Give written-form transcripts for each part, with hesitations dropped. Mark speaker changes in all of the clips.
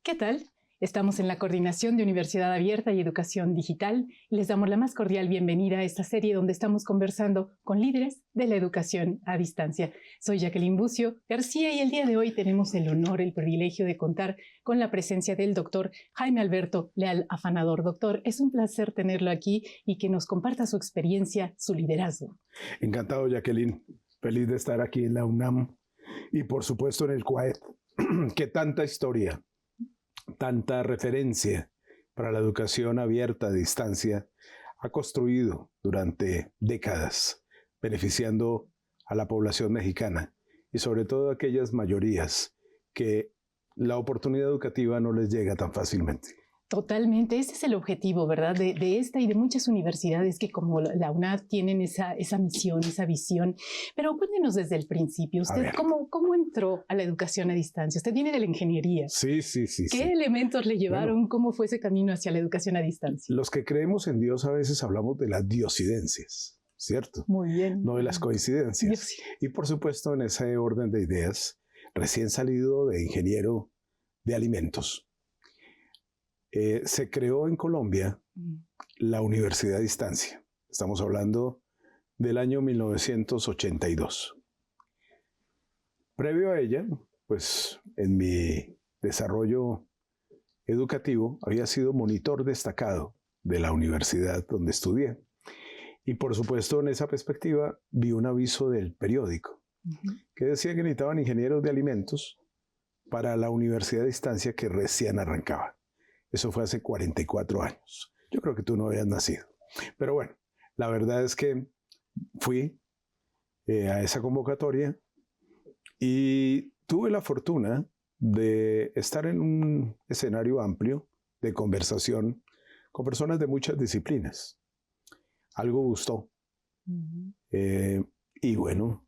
Speaker 1: ¿Qué tal? Estamos en la Coordinación de Universidad Abierta y Educación Digital y les damos la más cordial bienvenida a esta serie donde estamos conversando con líderes de la educación a distancia. Soy Jacqueline Bucio García y el día de hoy tenemos el honor, el privilegio de contar con la presencia del doctor Jaime Alberto Leal Afanador. Doctor, es un placer tenerlo aquí y que nos comparta su experiencia, su liderazgo.
Speaker 2: Encantado, Jacqueline. Feliz de estar aquí en la UNAM y por supuesto en el CUAED, que tanta historia, tanta referencia para la educación abierta a distancia ha construido durante décadas, beneficiando a la población mexicana y sobre todo a aquellas mayorías que la oportunidad educativa no les llega tan fácilmente.
Speaker 1: Totalmente, ese es el objetivo, ¿verdad? De esta y de muchas universidades que como la UNAD tienen esa misión, esa visión. Pero cuéntenos desde el principio, ¿usted cómo entró a la educación a distancia? Usted viene de la ingeniería.
Speaker 2: Sí.
Speaker 1: ¿Qué elementos le llevaron? Bueno, ¿cómo fue ese camino hacia la educación a distancia?
Speaker 2: Los que creemos en Dios a veces hablamos de las diosidencias, ¿cierto?
Speaker 1: Muy bien.
Speaker 2: No de las coincidencias. Y por supuesto en ese orden de ideas, recién salido de ingeniero de alimentos, se creó en Colombia la Universidad a Distancia. Estamos hablando del año 1982. Previo a ella, pues en mi desarrollo educativo había sido monitor destacado de la universidad donde estudié. Y por supuesto en esa perspectiva vi un aviso del periódico que decía que necesitaban ingenieros de alimentos para la Universidad a Distancia que recién arrancaba. Eso fue hace 44 años. Yo creo que tú no habías nacido. Pero bueno, la verdad es que fui a esa convocatoria y tuve la fortuna de estar en un escenario amplio de conversación con personas de muchas disciplinas. Algo gustó. Y bueno,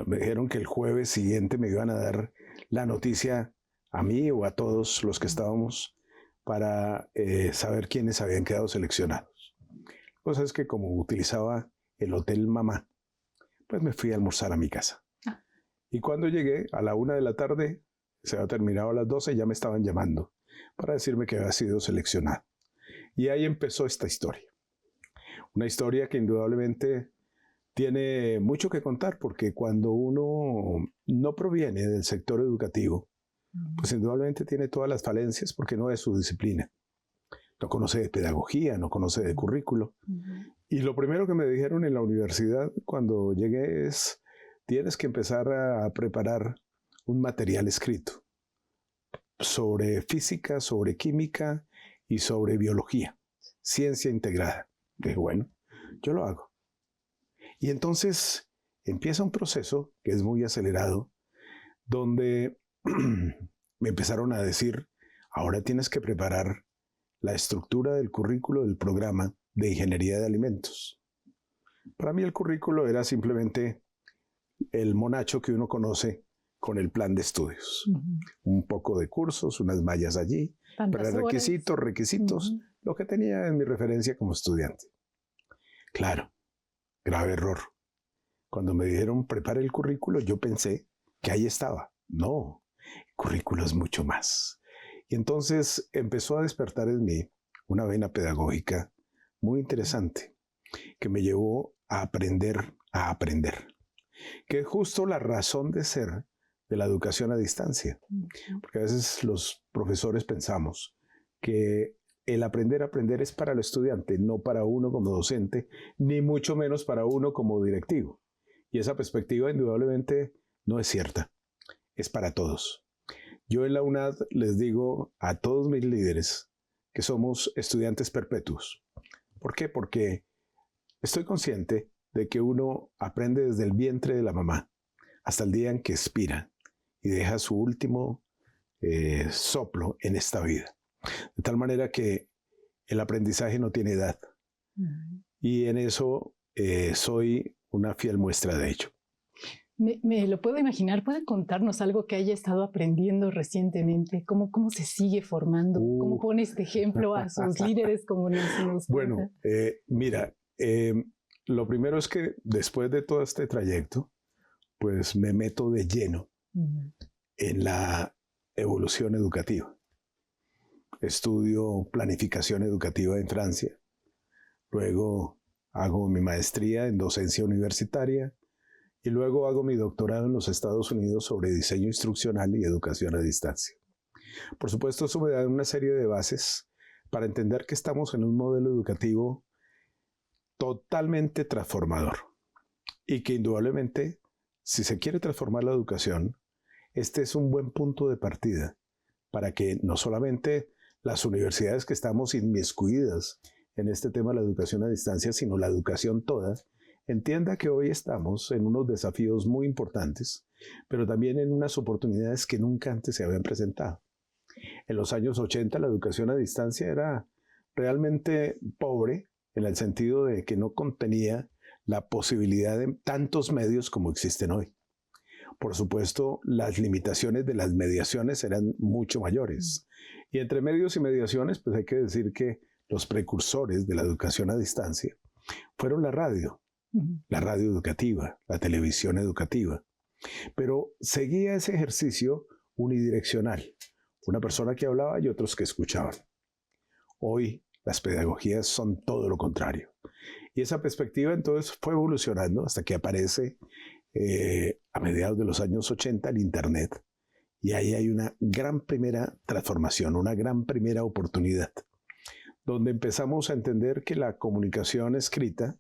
Speaker 2: me dijeron que el jueves siguiente me iban a dar la noticia a mí o a todos los que estábamos para saber quiénes habían quedado seleccionados. La cosa es que como utilizaba el Hotel Mamá, pues me fui a almorzar a mi casa. Y cuando llegué a la 1 de la tarde, se había terminado a las 12 y ya me estaban llamando para decirme que había sido seleccionado. Y ahí empezó esta historia. Una historia que indudablemente tiene mucho que contar porque cuando uno no proviene del sector educativo, pues indudablemente tiene todas las falencias porque no es su disciplina. No conoce de pedagogía, no conoce de currículo. Y lo primero que me dijeron en la universidad cuando llegué es, tienes que empezar a preparar un material escrito sobre física, sobre química y sobre biología, ciencia integrada. Dije, bueno, yo lo hago. Y entonces empieza un proceso que es muy acelerado, donde me empezaron a decir, ahora tienes que preparar la estructura del currículo del programa de ingeniería de alimentos. Para mí el currículo era simplemente el monacho que uno conoce con el plan de estudios. Un poco de cursos, unas mallas allí, pero requisitos, lo que tenía en mi referencia como estudiante. Claro, grave error. Cuando me dijeron prepare el currículo, yo pensé que ahí estaba. No, el currículo es mucho más. Y entonces empezó a despertar en mí una vena pedagógica muy interesante que me llevó a aprender, que es justo la razón de ser de la educación a distancia. Porque a veces los profesores pensamos que el aprender es para el estudiante, no para uno como docente, ni mucho menos para uno como directivo. Y esa perspectiva indudablemente no es cierta. Es para todos. Yo en la UNAD les digo a todos mis líderes que somos estudiantes perpetuos. ¿Por qué? Porque estoy consciente de que uno aprende desde el vientre de la mamá hasta el día en que expira y deja su último soplo en esta vida. De tal manera que el aprendizaje no tiene edad. Y en eso soy una fiel muestra de ello.
Speaker 1: Me lo puedo imaginar. ¿Puede contarnos algo que haya estado aprendiendo recientemente? ¿Cómo se sigue formando? ¿Cómo pone este ejemplo a sus líderes? Como nos
Speaker 2: bueno, mira, lo primero es que después de todo este trayecto, pues me meto de lleno en la evolución educativa. estudio planificación educativa en Francia. Luego hago mi maestría en docencia universitaria y luego hago mi doctorado en los Estados Unidos sobre diseño instruccional y educación a distancia. Por supuesto, eso me da una serie de bases para entender que estamos en un modelo educativo totalmente transformador y que indudablemente, si se quiere transformar la educación, este es un buen punto de partida para que no solamente las universidades que estamos inmiscuidas en este tema de la educación a distancia, sino la educación toda, entienda que hoy estamos en unos desafíos muy importantes, pero también en unas oportunidades que nunca antes se habían presentado. En los años 80 la educación a distancia era realmente pobre, en el sentido de que no contenía la posibilidad de tantos medios como existen hoy. Por supuesto, las limitaciones de las mediaciones eran mucho mayores. Y entre medios y mediaciones, pues hay que decir que los precursores de la educación a distancia fueron la radio educativa, la televisión educativa. Pero seguía ese ejercicio unidireccional. Una persona que hablaba y otros que escuchaban. Hoy las pedagogías son todo lo contrario. Y esa perspectiva entonces fue evolucionando hasta que aparece a mediados de los años 80 el Internet. Y ahí hay una gran primera transformación, una gran primera oportunidad, donde empezamos a entender que la comunicación escrita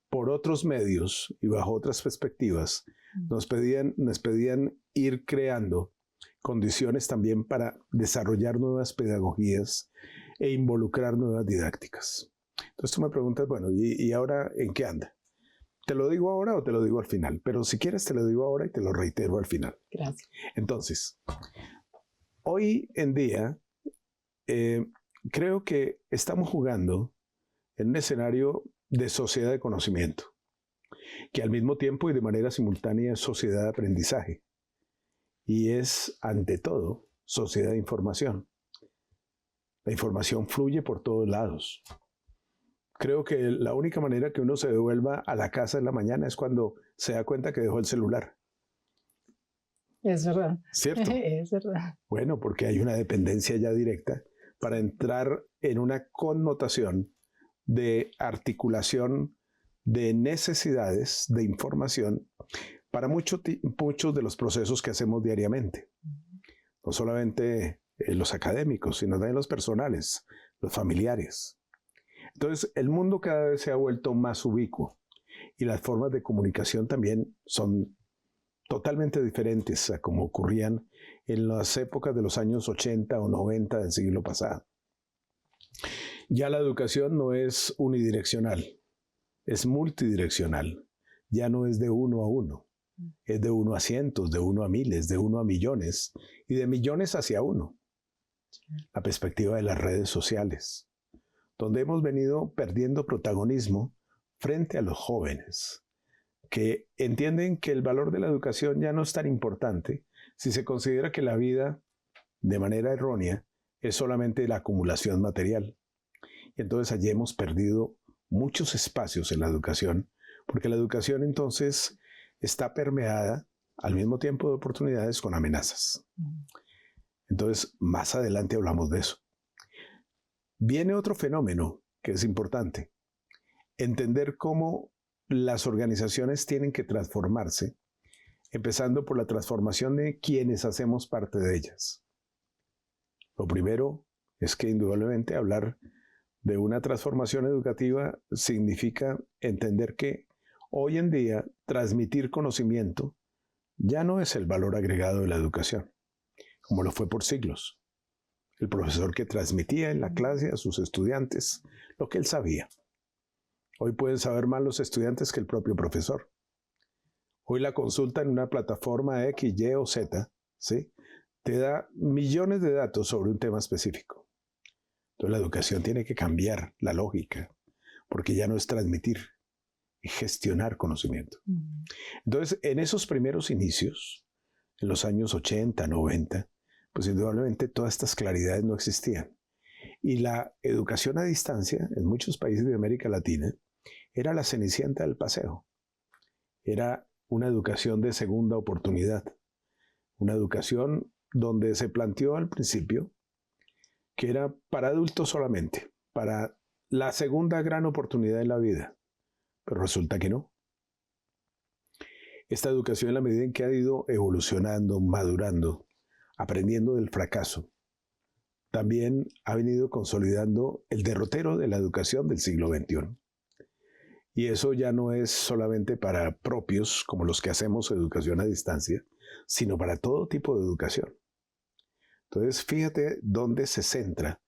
Speaker 2: por otros medios y bajo otras perspectivas nos pedían ir creando condiciones también para desarrollar nuevas pedagogías e involucrar nuevas didácticas. Entonces tú me preguntas, bueno, ¿y ahora en qué anda? ¿Te lo digo ahora o te lo digo al final? Pero si quieres te lo digo ahora y te lo reitero al final.
Speaker 1: Gracias.
Speaker 2: Entonces, hoy en día creo que estamos jugando en un escenario de sociedad de conocimiento, que al mismo tiempo y de manera simultánea es sociedad de aprendizaje. Y es, ante todo, sociedad de información. La información fluye por todos lados. Creo que la única manera que uno se devuelva a la casa en la mañana es cuando se da cuenta que dejó el celular.
Speaker 1: Es verdad.
Speaker 2: ¿Cierto?
Speaker 1: Es verdad.
Speaker 2: Bueno, porque hay una dependencia ya directa para entrar en una connotación de articulación de necesidades de información para muchos de los procesos que hacemos diariamente. No solamente los académicos, sino también los personales, los familiares. Entonces, el mundo cada vez se ha vuelto más ubicuo y las formas de comunicación también son totalmente diferentes a como ocurrían en las épocas de los años 80 o 90 del siglo pasado. Ya la educación no es unidireccional, es multidireccional. Ya no es de uno a uno, es de uno a cientos, de uno a miles, de uno a millones y de millones hacia uno. La perspectiva de las redes sociales, donde hemos venido perdiendo protagonismo frente a los jóvenes, que entienden que el valor de la educación ya no es tan importante si se considera que la vida, de manera errónea, es solamente la acumulación material. Y entonces allí hemos perdido muchos espacios en la educación, porque la educación entonces está permeada al mismo tiempo de oportunidades con amenazas. Entonces, más adelante hablamos de eso. Viene otro fenómeno que es importante. Entender cómo las organizaciones tienen que transformarse, empezando por la transformación de quienes hacemos parte de ellas. Lo primero es que indudablemente hablar de una transformación educativa significa entender que hoy en día transmitir conocimiento ya no es el valor agregado de la educación, como lo fue por siglos. El profesor que transmitía en la clase a sus estudiantes lo que él sabía. Hoy pueden saber más los estudiantes que el propio profesor. Hoy la consulta en una plataforma X, Y o Z, ¿sí?, te da millones de datos sobre un tema específico. Entonces la educación tiene que cambiar la lógica, porque ya no es transmitir, es gestionar conocimiento. Entonces, en esos primeros inicios, en los años 80, 90, pues indudablemente todas estas claridades no existían. Y la educación a distancia, en muchos países de América Latina, era la cenicienta del paseo. Era una educación de segunda oportunidad. Una educación donde se planteó al principio que era para adultos solamente, para la segunda gran oportunidad en la vida, pero resulta que no. Esta educación, en la medida en que ha ido evolucionando, madurando, aprendiendo del fracaso, también ha venido consolidando el derrotero de la educación del siglo XXI. Y eso ya no es solamente para propios, como los que hacemos educación a distancia, sino para todo tipo de educación. Entonces, fíjate dónde se centra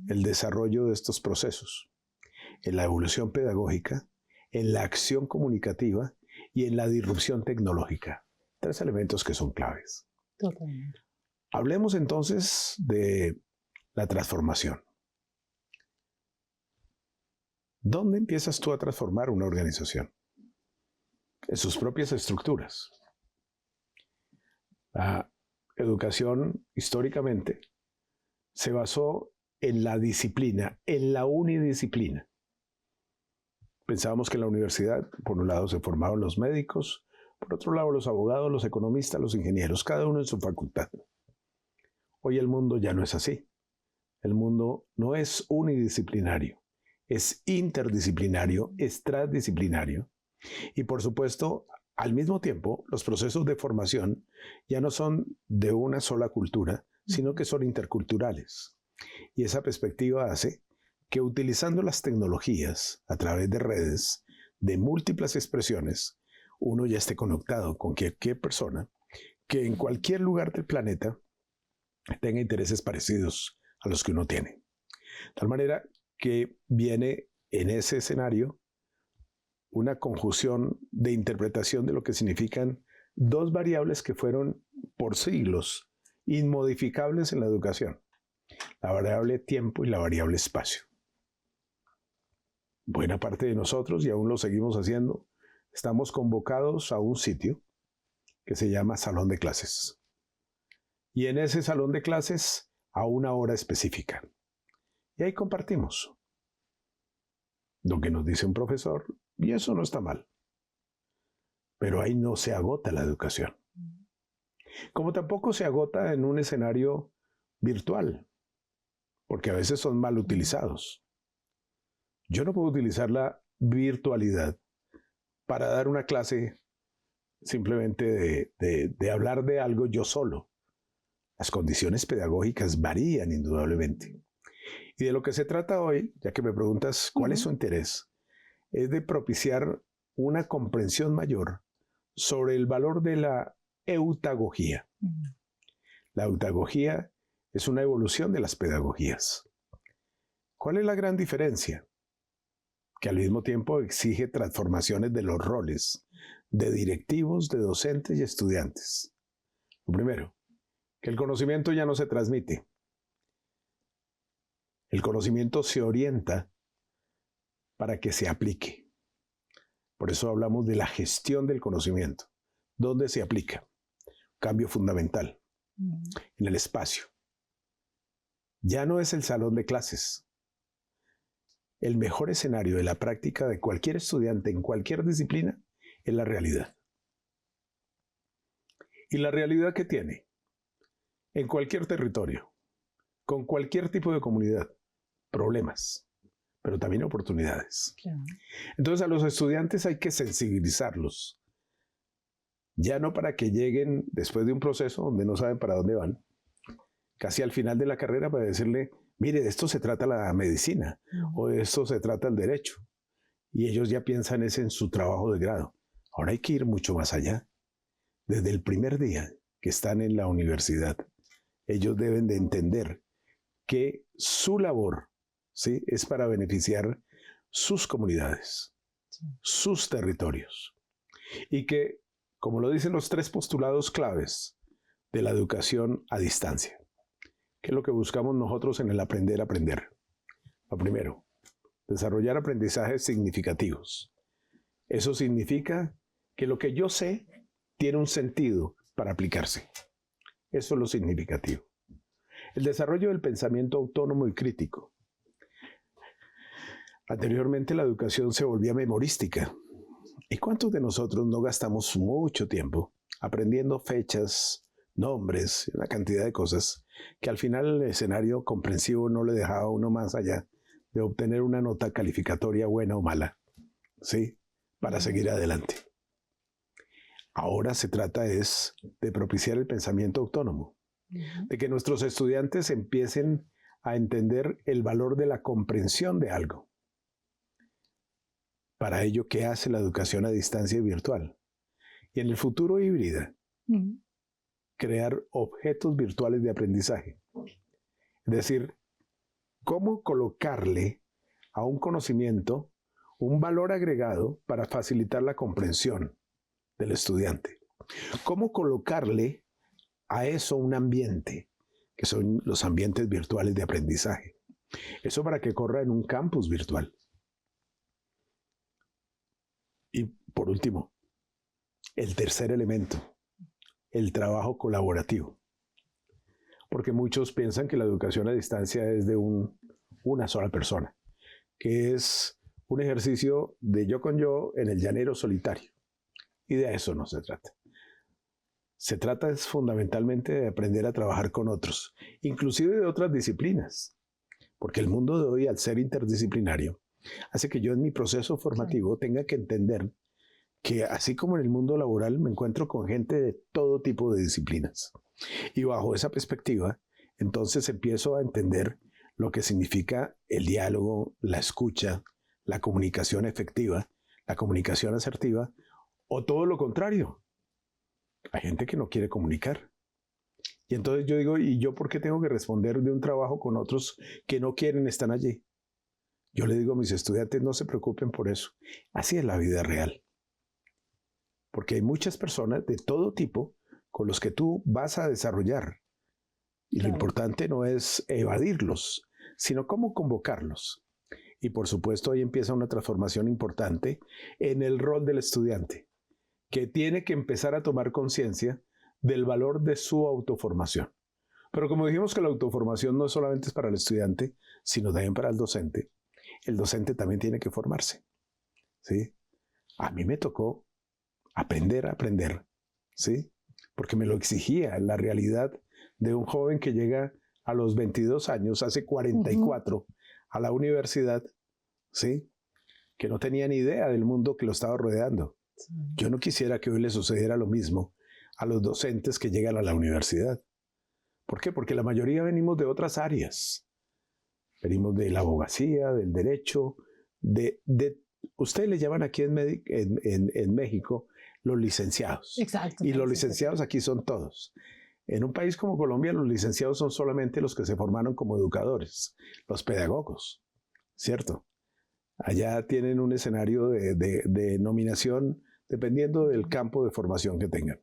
Speaker 2: el desarrollo de estos procesos. En la evolución pedagógica, en la acción comunicativa y en la disrupción tecnológica. 3 elementos que son claves.
Speaker 1: Totalmente.
Speaker 2: Hablemos entonces de la transformación. ¿Dónde empiezas tú a transformar una organización? En sus propias estructuras. La educación, históricamente, se basó en la disciplina, en la unidisciplina. Pensábamos que en la universidad, por un lado, se formaban los médicos, por otro lado, los abogados, los economistas, los ingenieros, cada uno en su facultad. Hoy el mundo ya no es así. El mundo no es unidisciplinario, es interdisciplinario, es transdisciplinario. Y por supuesto, al mismo tiempo, los procesos de formación ya no son de una sola cultura, sino que son interculturales. Y esa perspectiva hace que utilizando las tecnologías a través de redes de múltiples expresiones, uno ya esté conectado con cualquier persona que en cualquier lugar del planeta tenga intereses parecidos a los que uno tiene. De tal manera que viene en ese escenario una conjunción de interpretación de lo que significan 2 variables que fueron por siglos inmodificables en la educación: la variable tiempo y la variable espacio. Buena parte de nosotros, y aún lo seguimos haciendo, estamos convocados a un sitio que se llama salón de clases. Y en ese salón de clases a una hora específica. Y ahí compartimos lo que nos dice un profesor, y eso no está mal. Pero ahí no se agota la educación. Como tampoco se agota en un escenario virtual, porque a veces son mal utilizados. Yo no puedo utilizar la virtualidad para dar una clase simplemente de hablar de algo yo solo. Las condiciones pedagógicas varían indudablemente. Y de lo que se trata hoy, ya que me preguntas cuál es su interés, es de propiciar una comprensión mayor sobre el valor de la eutagogía. La eutagogía es una evolución de las pedagogías. ¿Cuál es la gran diferencia? Que al mismo tiempo exige transformaciones de los roles de directivos, de docentes y estudiantes. Lo primero, que el conocimiento ya no se transmite. El conocimiento se orienta para que se aplique. Por eso hablamos de la gestión del conocimiento. ¿Dónde se aplica? Cambio fundamental. En el espacio. Ya no es el salón de clases. El mejor escenario de la práctica de cualquier estudiante en cualquier disciplina es la realidad. ¿Y la realidad que tiene? En cualquier territorio, con cualquier tipo de comunidad, problemas, pero también oportunidades. Claro. Entonces a los estudiantes hay que sensibilizarlos, ya no para que lleguen después de un proceso donde no saben para dónde van, casi al final de la carrera, para decirle, mire, de esto se trata la medicina, o de esto se trata el derecho, y ellos ya piensan en su trabajo de grado. Ahora hay que ir mucho más allá. Desde el primer día que están en la universidad, ellos deben de entender que su labor, ¿sí?, es para beneficiar sus comunidades, sus territorios. Y que, como lo dicen los 3 postulados claves de la educación a distancia, ¿qué es lo que buscamos nosotros en el aprender a aprender? Lo primero, desarrollar aprendizajes significativos. Eso significa que lo que yo sé tiene un sentido para aplicarse. Eso es lo significativo. El desarrollo del pensamiento autónomo y crítico. Anteriormente la educación se volvía memorística. ¿Y cuántos de nosotros no gastamos mucho tiempo aprendiendo fechas, nombres, una cantidad de cosas que al final el escenario comprensivo no le dejaba a uno más allá de obtener una nota calificatoria buena o mala, ¿sí? Para seguir adelante. Ahora se trata es de propiciar el pensamiento autónomo, de que nuestros estudiantes empiecen a entender el valor de la comprensión de algo. Para ello, ¿qué hace la educación a distancia y virtual? Y en el futuro híbrida, crear objetos virtuales de aprendizaje. Es decir, cómo colocarle a un conocimiento un valor agregado para facilitar la comprensión del estudiante. Cómo colocarle a eso un ambiente, que son los ambientes virtuales de aprendizaje. Eso para que corra en un campus virtual. Y por último, el tercer elemento, el trabajo colaborativo. Porque muchos piensan que la educación a distancia es de una sola persona, que es un ejercicio de yo con yo en el llanero solitario. Y de eso no se trata. Se trata es fundamentalmente de aprender a trabajar con otros, inclusive de otras disciplinas. Porque el mundo de hoy, al ser interdisciplinario, hace que yo en mi proceso formativo tenga que entender que así como en el mundo laboral me encuentro con gente de todo tipo de disciplinas. Y bajo esa perspectiva, entonces empiezo a entender lo que significa el diálogo, la escucha, la comunicación efectiva, la comunicación asertiva, o todo lo contrario. Hay gente que no quiere comunicar. Y entonces yo digo, ¿y yo por qué tengo que responder de un trabajo con otros que no quieren, están allí? Yo le digo a mis estudiantes, no se preocupen por eso. Así es la vida real. Porque hay muchas personas de todo tipo con los que tú vas a desarrollar. Y lo importante no es evadirlos, sino cómo convocarlos. Y por supuesto ahí empieza una transformación importante en el rol del estudiante, que tiene que empezar a tomar conciencia del valor de su autoformación. Pero como dijimos que la autoformación no solamente es para el estudiante, sino también para el docente también tiene que formarse, ¿sí? A mí me tocó aprender a aprender, ¿sí? Porque me lo exigía la realidad de un joven que llega a los 22 años, hace 44, a la universidad, ¿sí? Que no tenía ni idea del mundo que lo estaba rodeando. Yo no quisiera que hoy le sucediera lo mismo a los docentes que llegan a la universidad. ¿Por qué? Porque la mayoría venimos de otras áreas. Venimos de la abogacía, del derecho, ustedes le llaman aquí en México los licenciados.
Speaker 1: Exacto.
Speaker 2: Y los licenciados aquí son todos. En un país como Colombia, los licenciados son solamente los que se formaron como educadores, los pedagogos, ¿cierto? Allá tienen un escenario de nominación dependiendo del campo de formación que tengan.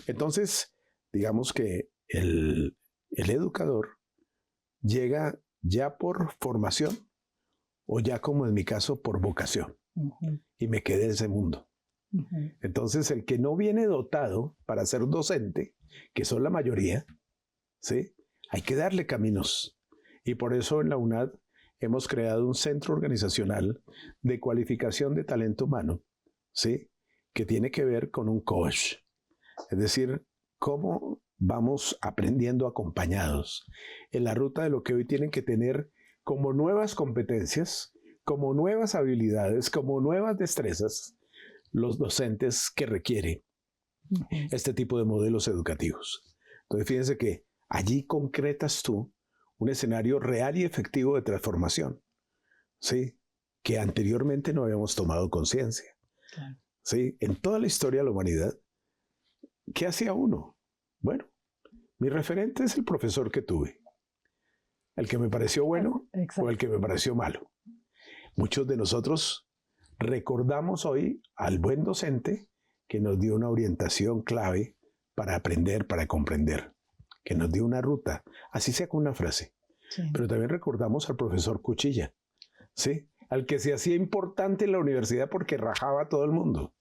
Speaker 2: Entonces, digamos que el educador llega ya por formación o ya como en mi caso por vocación. Y me quedé en ese mundo. Entonces, el que no viene dotado para ser docente, que son la mayoría, ¿sí? Hay que darle caminos. Y por eso en la UNAD hemos creado un centro organizacional de cualificación de talento humano, ¿sí? Que tiene que ver con un coach. Es decir, cómo vamos aprendiendo acompañados en la ruta de lo que hoy tienen que tener como nuevas competencias, como nuevas habilidades, como nuevas destrezas, los docentes que requiere este tipo de modelos educativos. Entonces, fíjense que allí concretas tú un escenario real y efectivo de transformación, ¿sí? Que anteriormente no habíamos tomado conciencia. Claro. ¿Sí? En toda la historia de la humanidad, ¿qué hacía uno? Bueno, mi referente es el profesor que tuve. El que me pareció bueno o el que me pareció malo. Muchos de nosotros recordamos hoy al buen docente que nos dio una orientación clave para aprender, para comprender, que nos dio una ruta, así sea con una frase. Sí. Pero también recordamos al profesor Cuchilla, ¿sí? Al que se hacía importante en la universidad porque rajaba a todo el mundo,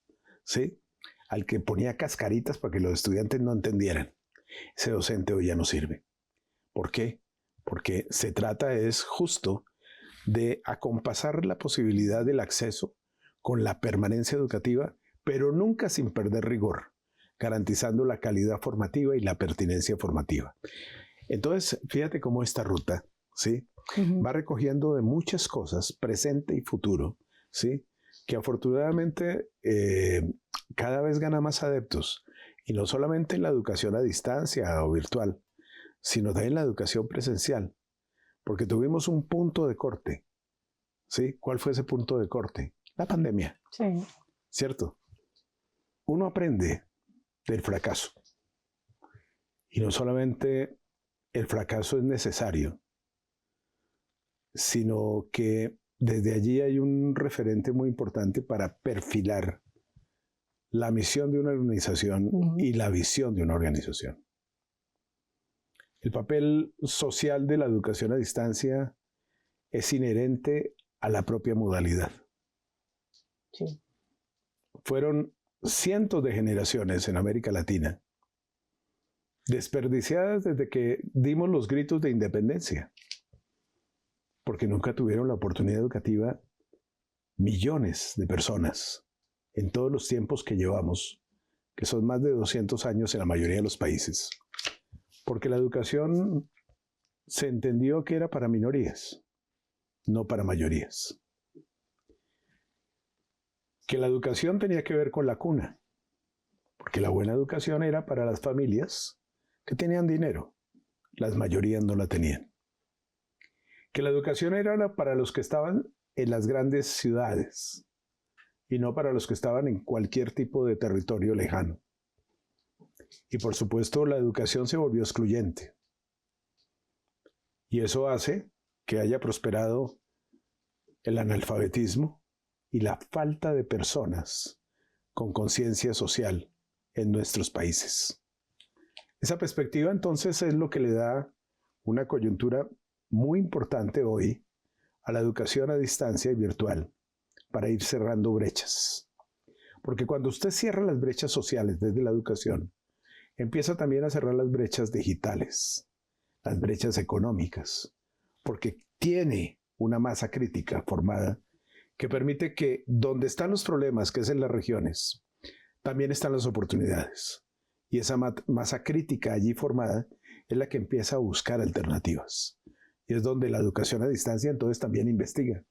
Speaker 2: ¿sí? Al que ponía cascaritas para que los estudiantes no entendieran. Ese docente hoy ya no sirve. ¿Por qué? Porque se trata es justo de acompasar la posibilidad del acceso con la permanencia educativa, pero nunca sin perder rigor. garantizando la calidad formativa y la pertinencia formativa. Entonces, fíjate cómo esta ruta, ¿sí? Va recogiendo de muchas cosas, presente y futuro, ¿sí? Que afortunadamente cada vez gana más adeptos, y no solamente en la educación a distancia o virtual, sino también en la educación presencial, porque tuvimos un punto de corte, ¿sí? ¿Cuál fue ese punto de corte? La pandemia,
Speaker 1: Sí.
Speaker 2: ¿cierto? Uno aprende del fracaso, y no solamente el fracaso es necesario, sino que desde allí hay un referente muy importante para perfilar la misión de una organización y la visión de una organización. El papel social de la educación a distancia es inherente a la propia modalidad.
Speaker 1: Sí.
Speaker 2: Fueron cientos de generaciones en América Latina desperdiciadas desde que dimos los gritos de independencia, porque nunca tuvieron la oportunidad educativa millones de personas en todos los tiempos que llevamos, que son más de 200 años en la mayoría de los países. Porque la educación se entendió que era para minorías, no para mayorías. Que la educación tenía que ver con la cuna, porque la buena educación era para las familias que tenían dinero, las mayorías no la tenían. Que la educación era para los que estaban en las grandes ciudades y no para los que estaban en cualquier tipo de territorio lejano. Y por supuesto la educación se volvió excluyente. Y eso hace que haya prosperado el analfabetismo y la falta de personas con conciencia social en nuestros países. Esa perspectiva entonces es lo que le da una coyuntura muy importante hoy a la educación a distancia y virtual para ir cerrando brechas. Porque cuando usted cierra las brechas sociales desde la educación, empieza también a cerrar las brechas digitales, las brechas económicas, porque tiene una masa crítica formada que permite que donde están los problemas, que es en las regiones, también están las oportunidades. Y esa masa crítica allí formada es la que empieza a buscar alternativas. Y es donde la educación a distancia entonces también investiga.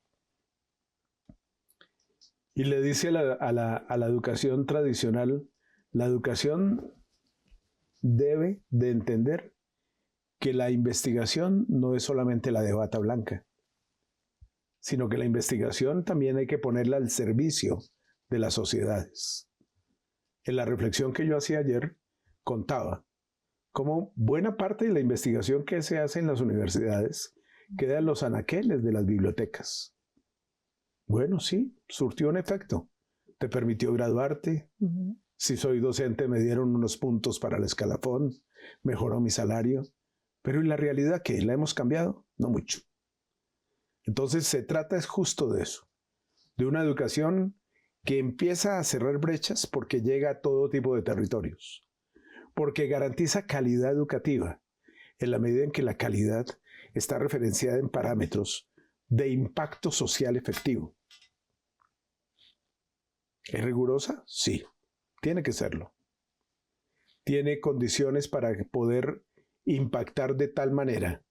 Speaker 2: Y le dice a la educación tradicional, la educación debe de entender que la investigación no es solamente la de bata blanca, sino que la investigación también hay que ponerla al servicio de las sociedades. En la reflexión que yo hacía ayer, contaba cómo buena parte de la investigación que se hace en las universidades queda en los anaqueles de las bibliotecas. Bueno, sí, surtió un efecto. Te permitió graduarte. Si soy docente me dieron unos puntos para el escalafón, mejoró mi salario. Pero ¿y la realidad qué? ¿La hemos cambiado? No mucho. Entonces se trata es justo de eso, de una educación que empieza a cerrar brechas porque llega a todo tipo de territorios, porque garantiza calidad educativa en la medida en que la calidad está referenciada en parámetros de impacto social efectivo. ¿Es rigurosa? Sí, tiene que serlo. Tiene condiciones para poder impactar de tal manera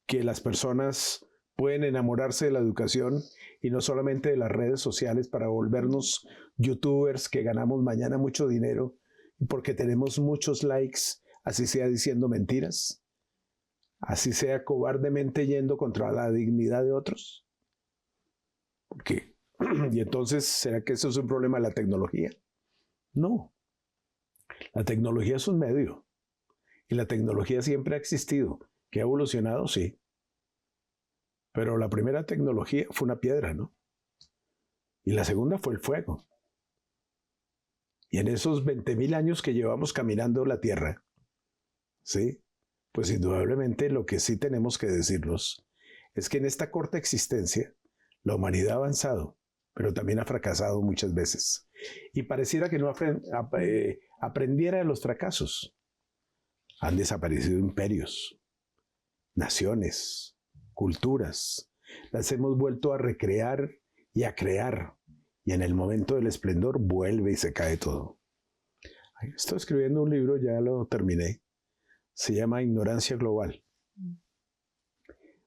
Speaker 2: que las personas pueden enamorarse de la educación y no solamente de las redes sociales para volvernos youtubers que ganamos mañana mucho dinero porque tenemos muchos likes, así sea diciendo mentiras, así sea cobardemente yendo contra la dignidad de otros. Porque, y entonces, ¿será que eso es un problema de la tecnología? No. La tecnología es un medio. Y la tecnología siempre ha existido. ¿Que ha evolucionado? Sí. Pero la primera tecnología fue una piedra, ¿no? Y la segunda fue el fuego. Y en esos 20.000 años que llevamos caminando la Tierra, ¿sí? Pues indudablemente lo que sí tenemos que decirnos es que en esta corta existencia la humanidad ha avanzado, pero también ha fracasado muchas veces. Y pareciera que no aprendiera de los fracasos. Han desaparecido imperios, naciones, culturas. Las hemos vuelto a recrear y a crear. Y en el momento del esplendor vuelve y se cae todo. Estoy escribiendo un libro, ya lo terminé. Se llama Ignorancia Global.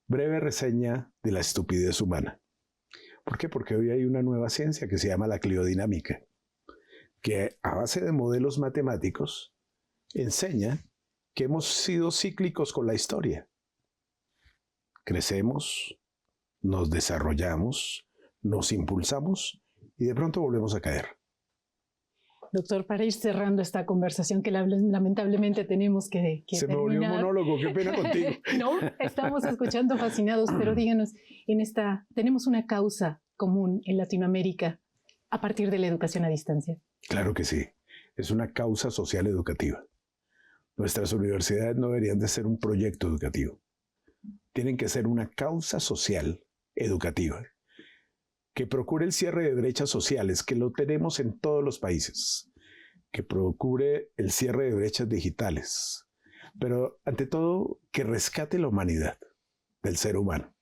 Speaker 2: Breve reseña de la estupidez humana. ¿Por qué? Porque hoy hay una nueva ciencia que se llama la cliodinámica, que a base de modelos matemáticos enseña que hemos sido cíclicos con la historia. Crecemos, nos desarrollamos, nos impulsamos y de pronto volvemos a caer.
Speaker 1: Doctor, para ir cerrando esta conversación que lamentablemente tenemos que
Speaker 2: Se me
Speaker 1: terminar.
Speaker 2: volvió un monólogo, qué pena contigo.
Speaker 1: No, estamos escuchando fascinados, pero díganos, tenemos una causa común en Latinoamérica a partir de la educación a distancia.
Speaker 2: Claro que sí, es una causa social educativa. Nuestras universidades no deberían de ser un proyecto educativo. Tienen que ser una causa social educativa que procure el cierre de brechas sociales, que lo tenemos en todos los países, que procure el cierre de brechas digitales, pero ante todo que rescate la humanidad del ser humano,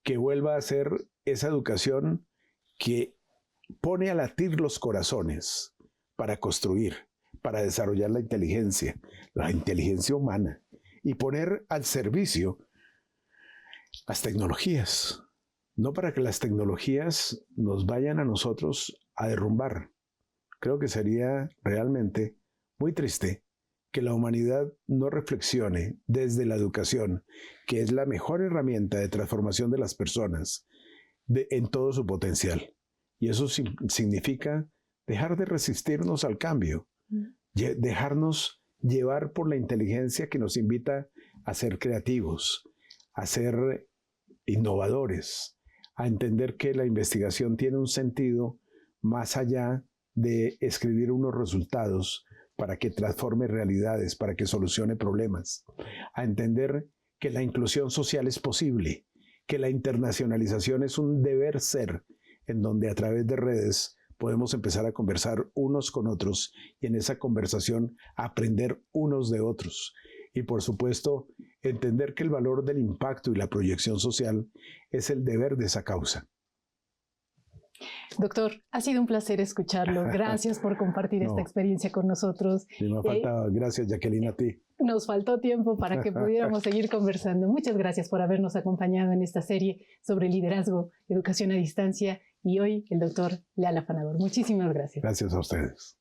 Speaker 2: que vuelva a ser esa educación que pone a latir los corazones para construir, para desarrollar la inteligencia humana y poner al servicio las tecnologías. No para que las tecnologías nos vayan a nosotros a derrumbar. Creo que sería realmente muy triste que la humanidad no reflexione desde la educación, que es la mejor herramienta de transformación de las personas en todo su potencial. Y eso significa dejar de resistirnos al cambio, dejarnos llevar por la inteligencia que nos invita a ser creativos, a ser innovadores, a entender que la investigación tiene un sentido más allá de escribir unos resultados para que transforme realidades, para que solucione problemas, a entender que la inclusión social es posible, que la internacionalización es un deber ser, en donde a través de redes podemos empezar a conversar unos con otros y en esa conversación aprender unos de otros. Y por supuesto, entender que el valor del impacto y la proyección social es el deber de esa causa.
Speaker 1: Doctor, ha sido un placer escucharlo. Gracias por compartir esta experiencia con nosotros.
Speaker 2: Y me falta, gracias Jacqueline, a ti.
Speaker 1: Nos faltó tiempo para que pudiéramos seguir conversando. Muchas gracias por habernos acompañado en esta serie sobre liderazgo, educación a distancia y hoy el doctor Leal Afanador. Muchísimas gracias.
Speaker 2: Gracias a ustedes.